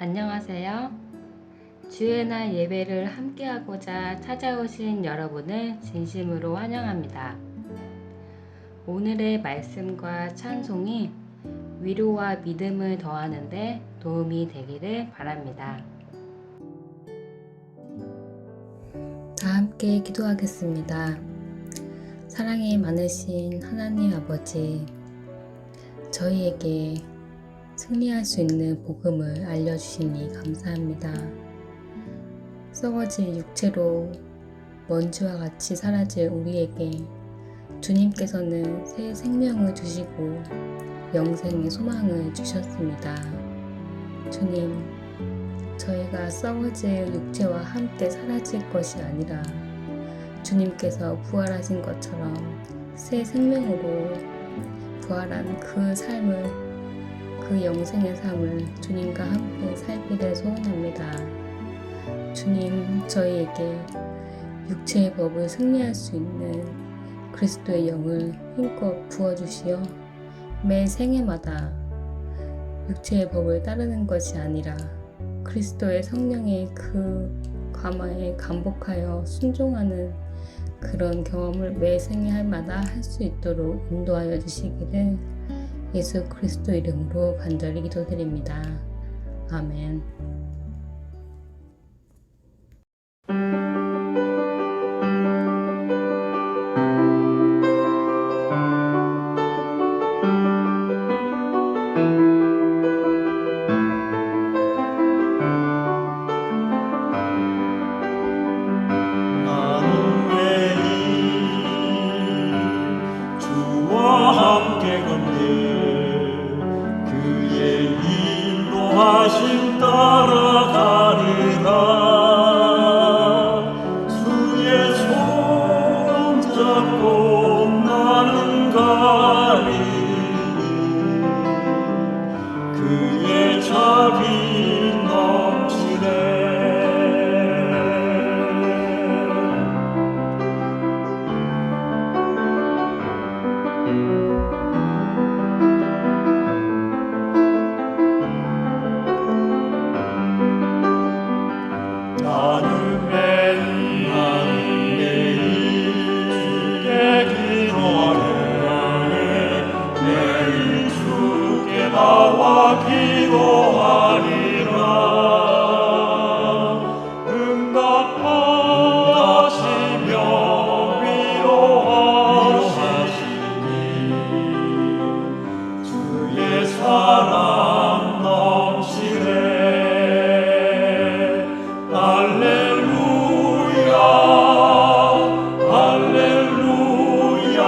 안녕하세요. 주의 날 예배를 함께하고자 찾아오신 여러분을 진심으로 환영합니다. 오늘의 말씀과 찬송이 위로와 믿음을 더하는데 도움이 되기를 바랍니다. 다 함께 기도하겠습니다. 사랑이 많으신 하나님 아버지, 저희에게 승리할 수 있는 복음을 알려주시니 감사합니다. 썩어질 육체로 먼지와 같이 사라질 우리에게 주님께서는 새 생명을 주시고 영생의 소망을 주셨습니다. 주님, 저희가 썩어질 육체와 함께 사라질 것이 아니라 주님께서 부활하신 것처럼 새 생명으로 부활한 그 삶을, 그 영생의 삶을 주님과 함께 살기를 소원합니다. 주님, 저희에게 육체의 법을 승리할 수 있는 그리스도의 영을 힘껏 부어주시어 매 생애마다 육체의 법을 따르는 것이 아니라 그리스도의 성령의 그 감화에 감복하여 순종하는 그런 경험을 매 생애 할마다 할 수 있도록 인도하여 주시기를 예수 그리스도 이름으로 간절히 기도드립니다. 아멘. 하심 따라가리라. 주의 손 잡고 나는 가리니 그의 자비 넘치네. 나는 매일 주께 기도하네. 매일 주께 나와 기도하리라. 응답하시며 위로하시니 주의 사랑 넘치네. 할렐루야, 할렐루야,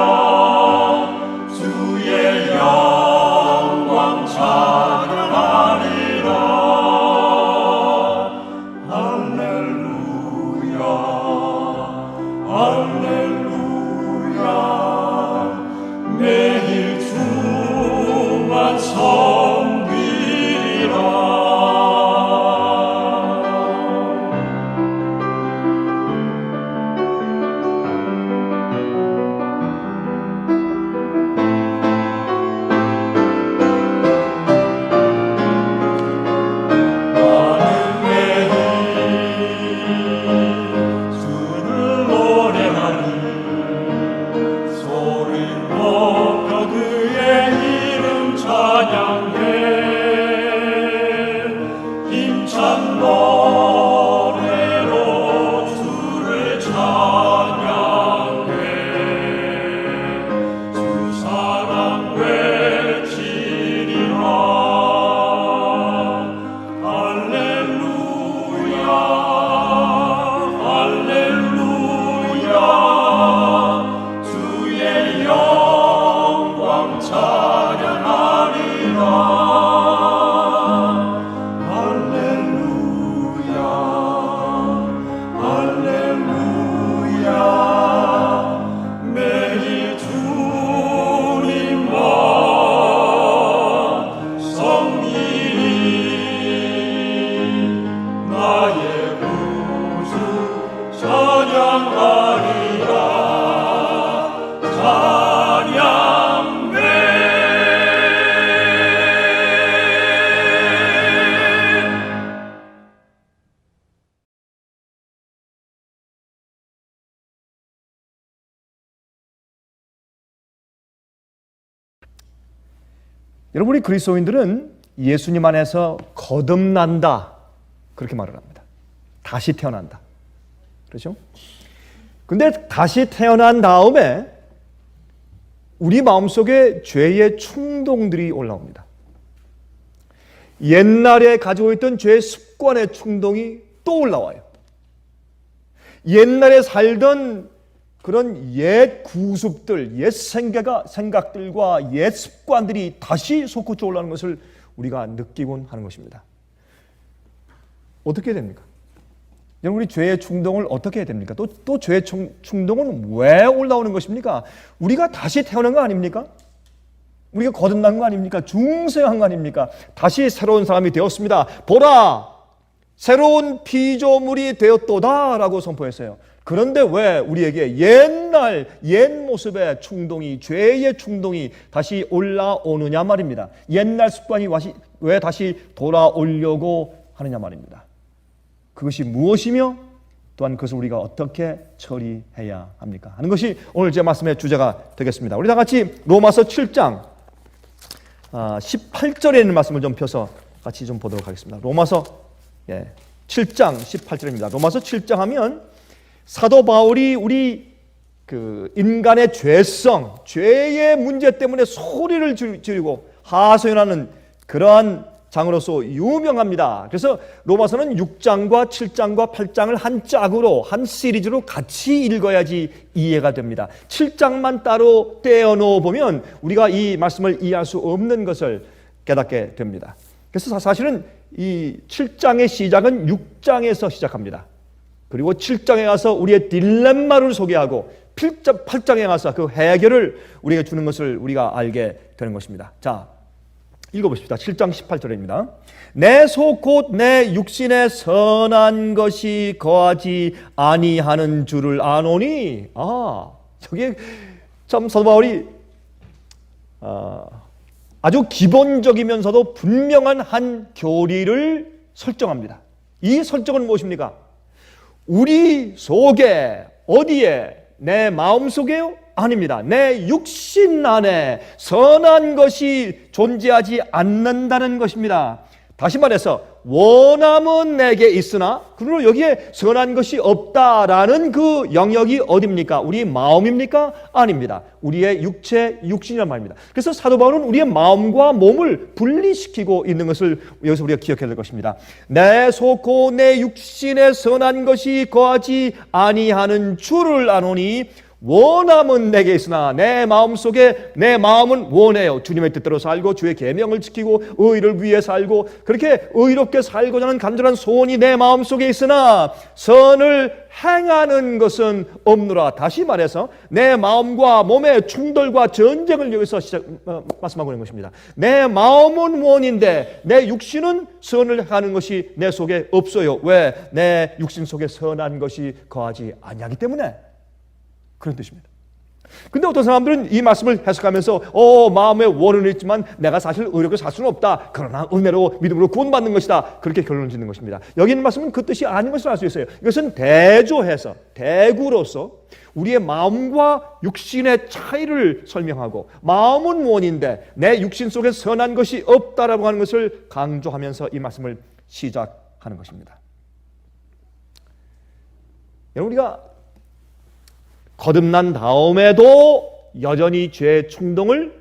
주의 영광 찬양하리라. 할렐루야, 할렐루야, 매일 주만 섬기리라. 힘찬 노래로 주를 찬양해. 주 사랑 외치리라. 할렐루야, 할렐루야, 주의 영광 찬양하리라. 찬양하리라. 찬양해. 여러분, 우리 그리스도인들은 예수님 안에서 거듭난다, 그렇게 말을 합니다. 다시 태어난다. 그렇죠? 근데 다시 태어난 다음에 우리 마음속에 죄의 충동들이 올라옵니다. 옛날에 가지고 있던 죄의 습관의 충동이 또 올라와요. 옛날에 살던 그런 옛 구습들, 옛 생각들과 옛 습관들이 다시 솟구쳐 올라오는 것을 우리가 느끼곤 하는 것입니다. 어떻게 됩니까? 여러분, 우리 죄의 충동을 어떻게 해야 됩니까? 또 죄의 충동은 왜 올라오는 것입니까? 우리가 다시 태어난 거 아닙니까? 우리가 거듭난 거 아닙니까? 중생한 거 아닙니까? 다시 새로운 사람이 되었습니다. 보라! 새로운 피조물이 되었도다 라고 선포했어요. 그런데 왜 우리에게 옛 모습의 충동이, 죄의 충동이 다시 올라오느냐 말입니다. 옛날 습관이 왜 다시 돌아오려고 하느냐 말입니다. 그것이 무엇이며 또한 그것을 우리가 어떻게 처리해야 합니까? 하는 것이 오늘 제 말씀의 주제가 되겠습니다. 우리 다 같이 로마서 7장 18절에 있는 말씀을 좀 펴서 같이 좀 보도록 하겠습니다. 로마서 7장 18절입니다. 로마서 7장 하면 사도 바울이 우리 그 인간의 죄성, 죄의 문제 때문에 소리를 지르고 하소연하는 그러한 장으로서 유명합니다. 그래서 로마서는 6장과 7장과 8장을 한 짝으로, 한 시리즈로 같이 읽어야지 이해가 됩니다. 7장만 따로 떼어놓어 보면 우리가 이 말씀을 이해할 수 없는 것을 깨닫게 됩니다. 그래서 사실은 이 7장의 시작은 6장에서 시작합니다. 그리고 7장에 가서 우리의 딜레마를 소개하고 8장에 가서 그 해결을 우리에게 주는 것을 우리가 알게 되는 것입니다. 자, 읽어보십시다. 7장 18절입니다. 내 속 곧 내 육신에 선한 것이 거하지 아니하는 줄을 아노니. 저게 참 사도 바울이 아주 기본적이면서도 분명한 한 교리를 설정합니다. 이 설정은 무엇입니까? 우리 속에, 어디에? 내 마음 속에요? 아닙니다. 내 육신 안에 선한 것이 존재하지 않는다는 것입니다. 다시 말해서 원함은 내게 있으나 그러나 여기에 선한 것이 없다라는 그 영역이 어디입니까? 우리 마음입니까? 아닙니다. 우리의 육신이란 말입니다. 그래서 사도 바울은 우리의 마음과 몸을 분리시키고 있는 것을 여기서 우리가 기억해야 될 것입니다. 내 속고 내 육신에 선한 것이 거하지 아니하는 줄을 아노니 원함은 내게 있으나 내 마음속에 내 마음은 원해요. 주님의 뜻대로 살고 주의 계명을 지키고 의를 위해 살고 그렇게 의롭게 살고자 하는 간절한 소원이 내 마음속에 있으나 선을 행하는 것은 없노라. 다시 말해서 내 마음과 몸의 충돌과 전쟁을 여기서 말씀하고 있는 것입니다. 내 마음은 원인데 내 육신은 선을 행하는 것이 내 속에 없어요. 왜? 내 육신 속에 선한 것이 거하지 아니하기 때문에 그런 뜻입니다. 근데 어떤 사람들은 이 말씀을 해석하면서 마음에 원은 있지만 내가 사실 의롭게 살 수는 없다. 그러나 은혜로 믿음으로 구원받는 것이다. 그렇게 결론을 짓는 것입니다. 여기 있는 말씀은 그 뜻이 아닌 것을 알 수 있어요. 이것은 대조해서 대구로서 우리의 마음과 육신의 차이를 설명하고 마음은 원인데 내 육신 속에 선한 것이 없다라고 하는 것을 강조하면서 이 말씀을 시작하는 것입니다. 여러분, 우리가 거듭난 다음에도 여전히 죄의 충동을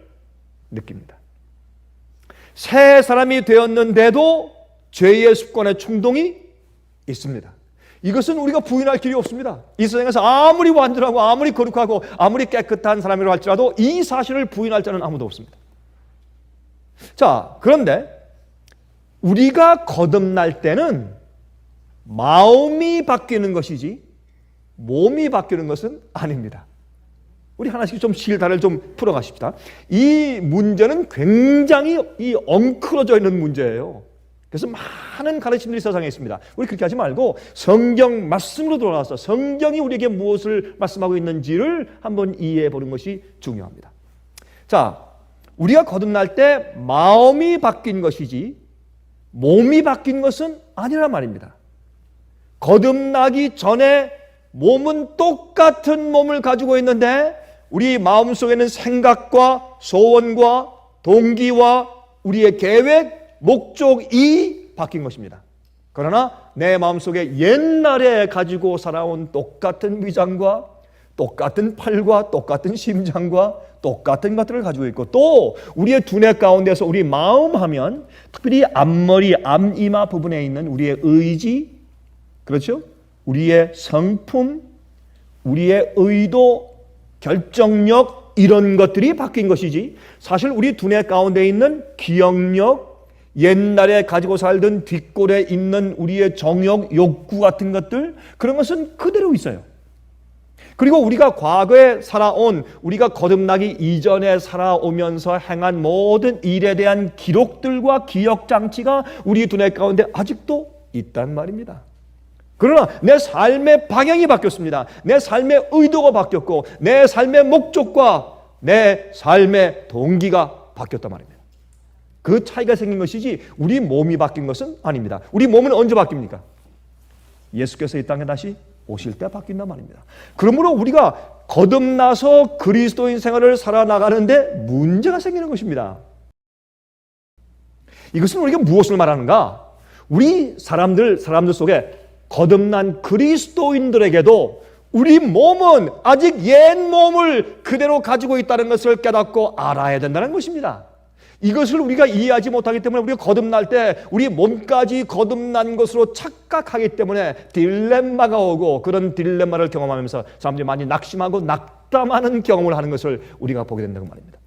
느낍니다. 새 사람이 되었는데도 죄의 습관의 충동이 있습니다. 이것은 우리가 부인할 길이 없습니다. 이 세상에서 아무리 완전하고 아무리 거룩하고 아무리 깨끗한 사람이라고 할지라도 이 사실을 부인할 자는 아무도 없습니다. 자, 그런데 우리가 거듭날 때는 마음이 바뀌는 것이지 몸이 바뀌는 것은 아닙니다. 우리 하나씩 좀 실다를 좀 풀어가십시다. 이 문제는 굉장히 엉클어져 있는 문제예요. 그래서 많은 가르침들이 세상에 있습니다. 우리 그렇게 하지 말고 성경 말씀으로 돌아가서 성경이 우리에게 무엇을 말씀하고 있는지를 한번 이해해 보는 것이 중요합니다. 자, 우리가 거듭날 때 마음이 바뀐 것이지 몸이 바뀐 것은 아니란 말입니다. 거듭나기 전에 몸은 똑같은 몸을 가지고 있는데 우리 마음속에는 생각과 소원과 동기와 우리의 계획, 목적이 바뀐 것입니다. 그러나 내 마음속에 옛날에 가지고 살아온 똑같은 위장과 똑같은 팔과 똑같은 심장과 똑같은 것들을 가지고 있고, 또 우리의 두뇌 가운데서 우리 마음 하면 특별히 앞머리, 앞이마 부분에 있는 우리의 의지, 그렇죠? 우리의 성품, 우리의 의도, 결정력, 이런 것들이 바뀐 것이지, 사실 우리 두뇌 가운데 있는 기억력, 옛날에 가지고 살던 뒷골에 있는 우리의 정욕, 욕구 같은 것들, 그런 것은 그대로 있어요. 그리고 우리가 과거에 살아온, 우리가 거듭나기 이전에 살아오면서 행한 모든 일에 대한 기록들과 기억장치가 우리 두뇌 가운데 아직도 있단 말입니다. 그러나 내 삶의 방향이 바뀌었습니다. 내 삶의 의도가 바뀌었고, 내 삶의 목적과 내 삶의 동기가 바뀌었단 말입니다. 그 차이가 생긴 것이지 우리 몸이 바뀐 것은 아닙니다. 우리 몸은 언제 바뀝니까? 예수께서 이 땅에 다시 오실 때 바뀐단 말입니다. 그러므로 우리가 거듭나서 그리스도인 생활을 살아나가는데 문제가 생기는 것입니다. 이것은 우리가 무엇을 말하는가? 우리 사람들 속에 거듭난 그리스도인들에게도 우리 몸은 아직 옛 몸을 그대로 가지고 있다는 것을 깨닫고 알아야 된다는 것입니다. 이것을 우리가 이해하지 못하기 때문에 우리가 거듭날 때 우리 몸까지 거듭난 것으로 착각하기 때문에 딜레마가 오고, 그런 딜레마를 경험하면서 사람들이 많이 낙심하고 낙담하는 경험을 하는 것을 우리가 보게 된다고 말입니다.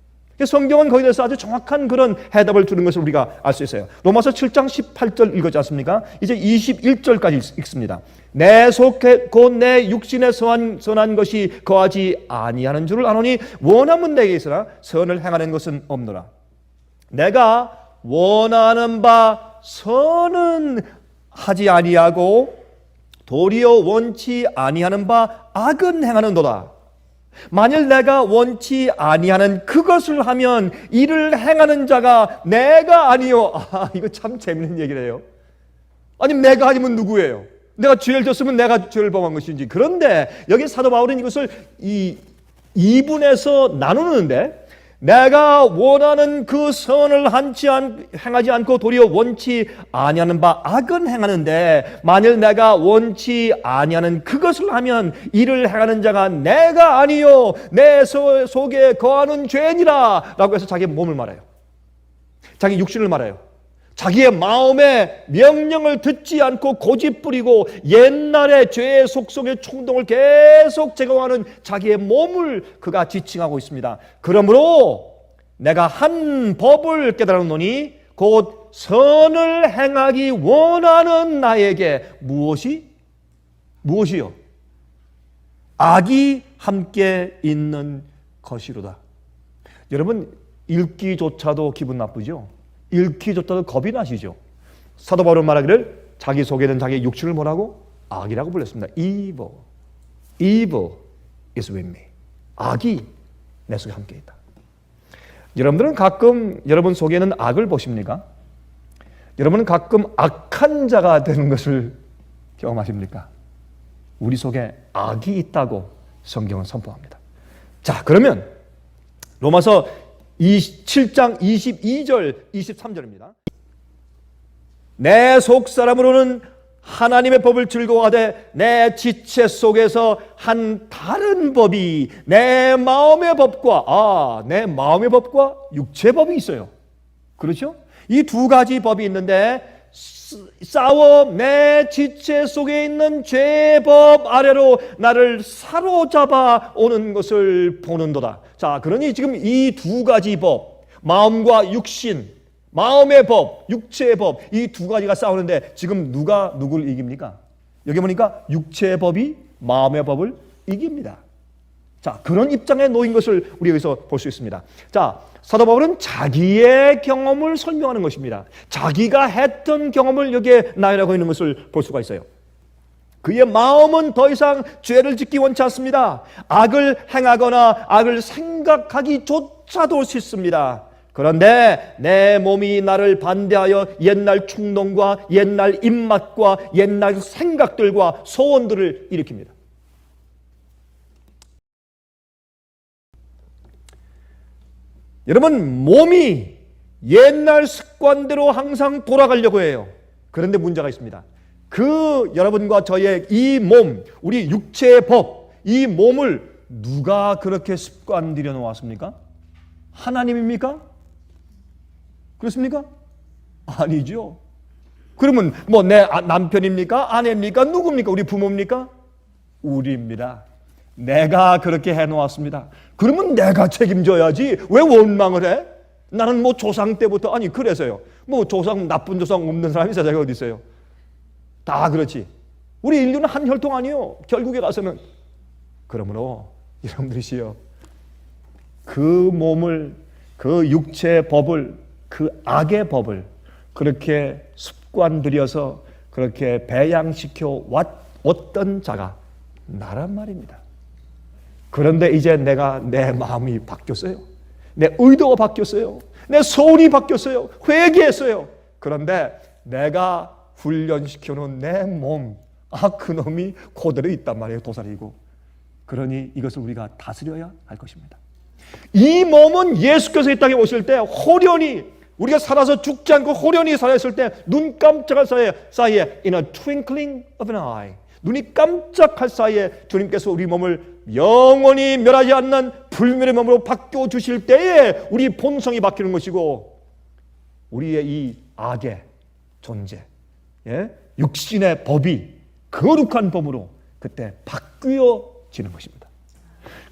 성경은 거기에 대해서 아주 정확한 그런 해답을 주는 것을 우리가 알 수 있어요. 로마서 7장 18절 읽었지 않습니까? 이제 21절까지 읽습니다. 내 속에 곧 내 육신에 선한 것이 거하지 아니하는 줄을 아노니 원함은 내게 있으나 선을 행하는 것은 없노라. 내가 원하는 바 선은 하지 아니하고 도리어 원치 아니하는 바 악은 행하는도다. 만일 내가 원치 아니하는 그것을 하면 이를 행하는 자가 내가 아니요. 이거 참 재밌는 얘기래요. 아니, 내가 아니면 누구예요? 내가 죄를 졌으면 내가 죄를 범한 것인지. 그런데 여기 사도 바울은 이것을 이 2분에서 나누는데, 내가 원하는 그 선을 행하지 않고 도리어 원치 아니하는 바 악은 행하는데, 만일 내가 원치 아니하는 그것을 하면 이를 행하는 자가 내가 아니요 내 속에 거하는 죄니라 라고 해서 자기의 몸을 말해요. 자기 육신을 말해요. 자기의 마음의 명령을 듣지 않고 고집부리고 옛날의 죄의 속속의衝動을 계속 제공하는 자기의 몸을 그가 지칭하고 있습니다. 그러므로 내가 한 법을 깨달았노니 곧 선을 행하기 원하는 나에게 무엇이요? 악이 함께 있는 것이로다. 여러분, 읽기조차도 기분 나쁘죠? 읽기조차도 겁이 나시죠? 사도 바울은 말하기를 자기 속에는 자기 육신을 뭐라고? 악이라고 불렀습니다. Evil is with me. 악이 내 속에 함께 있다. 여러분들은 가끔 여러분 속에는 악을 보십니까? 여러분은 가끔 악한 자가 되는 것을 경험하십니까? 우리 속에 악이 있다고 성경은 선포합니다. 자, 그러면 로마서 7장 22절 23절입니다. 내 속사람으로는 하나님의 법을 즐거워하되 내 지체 속에서 한 다른 법이 내 마음의 법과 육체의 법이 있어요. 그렇죠? 이 두 가지 법이 있는데 싸워 내 지체 속에 있는 죄의 법 아래로 나를 사로잡아 오는 것을 보는도다. 자, 그러니 지금 이 두 가지 법, 마음과 육신, 마음의 법, 육체의 법, 이 두 가지가 싸우는데 지금 누가 누구를 이깁니까? 여기 보니까 육체의 법이 마음의 법을 이깁니다. 자, 그런 입장에 놓인 것을 우리 여기서 볼 수 있습니다. 자, 사도 바울은 자기의 경험을 설명하는 것입니다. 자기가 했던 경험을 여기에 나열하고 있는 것을 볼 수가 있어요. 그의 마음은 더 이상 죄를 짓기 원치 않습니다. 악을 행하거나 악을 생각하기조차도 싫습니다. 그런데 내 몸이 나를 반대하여 옛날 충동과 옛날 입맛과 옛날 생각들과 소원들을 일으킵니다. 여러분, 몸이 옛날 습관대로 항상 돌아가려고 해요. 그런데 문제가 있습니다. 그 여러분과 저의 이 몸, 우리 육체의 법, 이 몸을 누가 그렇게 습관 들여 놓았습니까? 하나님입니까? 그렇습니까? 아니죠. 그러면 뭐 내 남편입니까? 아내입니까? 누굽니까? 우리 부모입니까? 우리입니다. 내가 그렇게 해놓았습니다. 그러면 내가 책임져야지. 왜 원망을 해? 나는 뭐 조상 때부터, 아니 그래서요. 뭐 조상, 나쁜 조상 없는 사람이 세상에 어디 있어요? 다 그렇지. 우리 인류는 한 혈통 아니에요. 결국에 가서는. 그러므로 여러분들이시여, 그 몸을, 그 육체의 법을, 그 악의 법을 그렇게 습관 들여서 그렇게 배양시켜 왔던 자가 나란 말입니다. 그런데 이제 내 마음이 바뀌었어요. 내 의도가 바뀌었어요. 내 소원이 바뀌었어요. 회개했어요. 그런데 내가 훈련시켜놓은 내 몸, 그놈이 그대로 있단 말이에요. 도살이고. 그러니 이것을 우리가 다스려야 할 것입니다. 이 몸은 예수께서 이 땅에 오실 때 호련히, 우리가 살아서 죽지 않고 호련히 살아있을 때 눈 깜짝할 사이에 in a twinkling of an eye, 눈이 깜짝할 사이에 주님께서 우리 몸을 영원히 멸하지 않는 불멸의 몸으로 바꿔주실 때에 우리 본성이 바뀌는 것이고, 우리의 이 악의 존재, 육신의 법이 거룩한 법으로 그때 바뀌어지는 것입니다.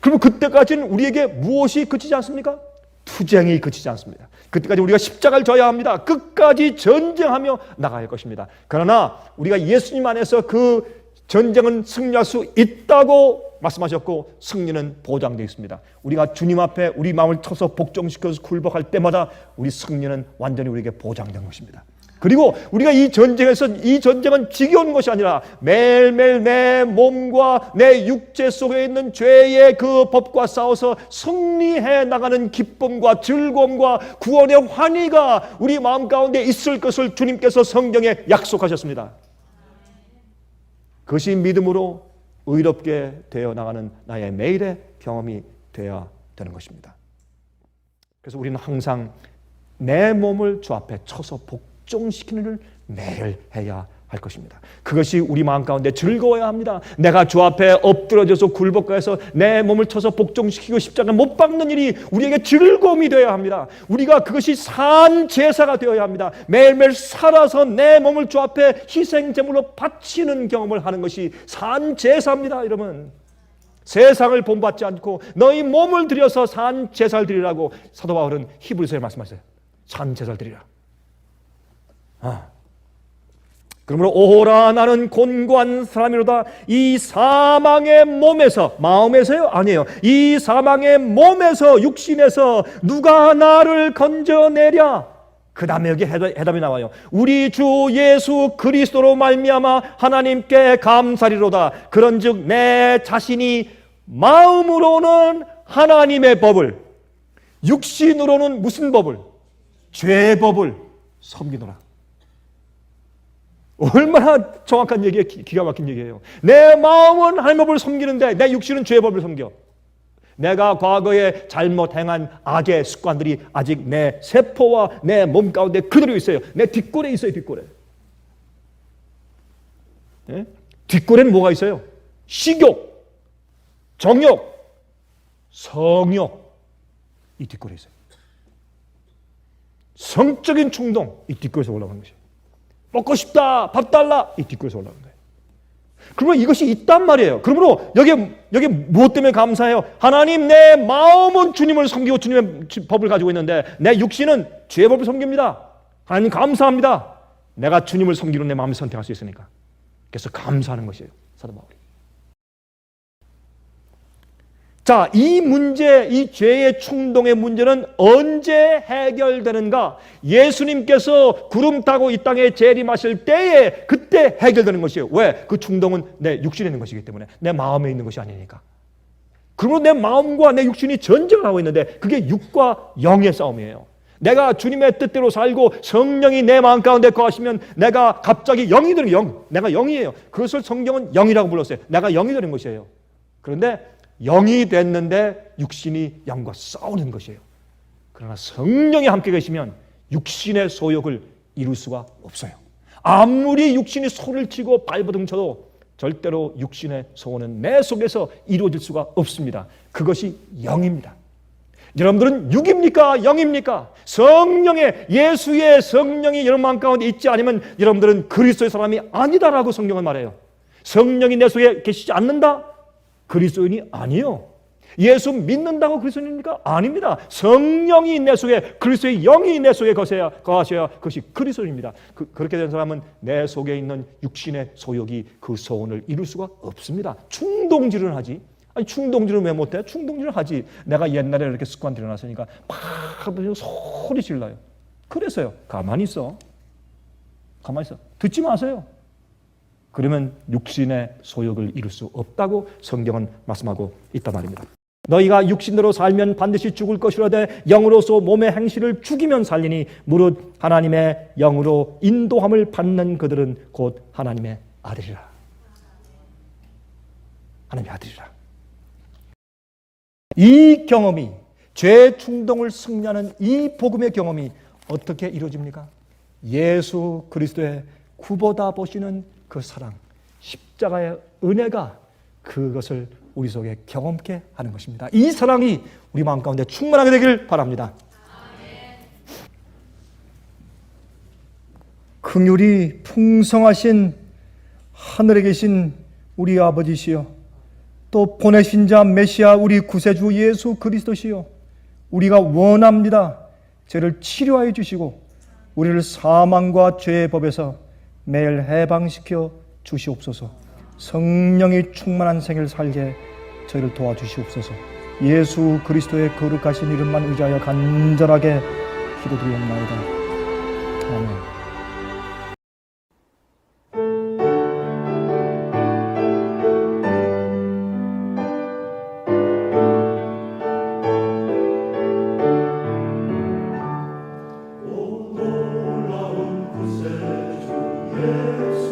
그러면 그때까지는 우리에게 무엇이 그치지 않습니까? 투쟁이 그치지 않습니다. 그때까지 우리가 십자가를 져야 합니다. 끝까지 전쟁하며 나가야 할 것입니다. 그러나 우리가 예수님 안에서 그 전쟁은 승리할 수 있다고 말씀하셨고, 승리는 보장되어 있습니다. 우리가 주님 앞에 우리 마음을 쳐서 복종시켜서 굴복할 때마다 우리 승리는 완전히 우리에게 보장된 것입니다. 그리고 우리가 이 전쟁에서, 이 전쟁은 지겨운 것이 아니라 매일매일 내 몸과 내 육체 속에 있는 죄의 그 법과 싸워서 승리해 나가는 기쁨과 즐거움과 구원의 환희가 우리 마음 가운데 있을 것을 주님께서 성경에 약속하셨습니다. 그것이 믿음으로 의롭게 되어 나가는 나의 매일의 경험이 되어야 되는 것입니다. 그래서 우리는 항상 내 몸을 주 앞에 쳐서 복종시키는 일을 매일 해야 할 것입니다. 그것이 우리 마음 가운데 즐거워야 합니다. 내가 주 앞에 엎드려져서 굴복해서 내 몸을 쳐서 복종시키고 십자가 못 박는 일이 우리에게 즐거움이 되어야 합니다. 우리가 그것이 산 제사가 되어야 합니다. 매일매일 살아서 내 몸을 주 앞에 희생제물로 바치는 경험을 하는 것이 산 제사입니다. 여러분, 세상을 본받지 않고 너희 몸을 들여서 산 제사를 드리라고 사도 바울은 히브리서에 말씀하세요. 산 제사를 드리라. 그러므로 오호라 나는 곤고한 사람이로다. 이 사망의 몸에서, 마음에서요? 아니에요. 이 사망의 몸에서, 육신에서 누가 나를 건져내랴? 그 다음에 여기 해답이 나와요. 우리 주 예수 그리스도로 말미암아 하나님께 감사리로다. 그런즉 내 자신이 마음으로는 하나님의 법을, 육신으로는 무슨 법을? 죄의 법을 섬기노라. 얼마나 정확한 얘기예요. 기가 막힌 얘기예요. 내 마음은 하나님의 법을 섬기는데 내 육신은 죄의 법을 섬겨. 내가 과거에 잘못 행한 악의 습관들이 아직 내 세포와 내 몸 가운데 그대로 있어요. 내 뒷골에 있어요. 뒷골에. 네? 뒷골에는 뭐가 있어요? 식욕, 정욕, 성욕. 이 뒷골에 있어요. 성적인 충동, 이 뒷골에서 올라오는 것이에요. 먹고 싶다, 밥 달라, 이 뒷골에서 올라오는 거예요. 그러면 이것이 있단 말이에요. 그러므로 여기 무엇 때문에 감사해요? 하나님, 내 마음은 주님을 섬기고 주님의 법을 가지고 있는데 내 육신은 죄의 법을 섬깁니다. 하나님 감사합니다. 내가 주님을 섬기로 내 마음을 선택할 수 있으니까. 그래서 감사하는 것이에요, 사도 바울이. 자, 이 문제, 이 죄의 충동의 문제는 언제 해결되는가? 예수님께서 구름 타고 이 땅에 재림하실 때에 그때 해결되는 것이에요. 왜? 그 충동은 내 육신에 있는 것이기 때문에, 내 마음에 있는 것이 아니니까. 그러면 내 마음과 내 육신이 전쟁을 하고 있는데 그게 육과 영의 싸움이에요. 내가 주님의 뜻대로 살고 성령이 내 마음 가운데 거하시면 내가 갑자기 영이 되는 영, 내가 영이에요. 그것을 성경은 영이라고 불렀어요. 내가 영이 되는 것이에요. 그런데 영이 됐는데 육신이 영과 싸우는 것이에요. 그러나 성령이 함께 계시면 육신의 소욕을 이룰 수가 없어요. 아무리 육신이 소리를 치고 발버둥 쳐도 절대로 육신의 소원은 내 속에서 이루어질 수가 없습니다. 그것이 영입니다. 여러분들은 육입니까? 영입니까? 성령의, 예수의 성령이 여러분 마음 가운데 있지 않으면 여러분들은 그리스도의 사람이 아니다라고 성경은 말해요. 성령이 내 속에 계시지 않는다? 그리스도인이 아니요. 예수 믿는다고 그리스도인입니까? 아닙니다. 성령이 내 속에, 그리스도의 영이 내 속에 거하셔야 그것이 그리스도입니다. 그렇게 된 사람은 내 속에 있는 육신의 소욕이 그 소원을 이룰 수가 없습니다. 충동질을 하지. 아니 충동질을 왜 못해? 충동질을 하지. 내가 옛날에 이렇게 습관 들여놨으니까 막 소리 질러요. 그래서요. 가만히 있어. 가만히 있어. 듣지 마세요. 그러면 육신의 소욕을 이룰 수 없다고 성경은 말씀하고 있단 말입니다. 너희가 육신으로 살면 반드시 죽을 것이라되 영으로서 몸의 행실을 죽이면 살리니 무릇 하나님의 영으로 인도함을 받는 그들은 곧 하나님의 아들이라. 하나님의 아들이라. 이 경험이, 죄 충동을 승리하는 이 복음의 경험이 어떻게 이루어집니까? 예수 그리스도의 구보다 보시는 그 사랑, 십자가의 은혜가 그것을 우리 속에 경험케 하는 것입니다. 이 사랑이 우리 마음 가운데 충만하게 되길 바랍니다. 긍휼이 풍성하신 하늘에 계신 우리 아버지시여, 또 보내신 자 메시아 우리 구세주 예수 그리스도시여, 우리가 원합니다. 죄를 치료하여 주시고 우리를 사망과 죄의 법에서 매일 해방시켜 주시옵소서. 성령이 충만한 생을 살게 저희를 도와주시옵소서. 예수 그리스도의 거룩하신 이름만 의지하여 간절하게 기도드리옵나이다. 아멘. 놀라운 구세주 예수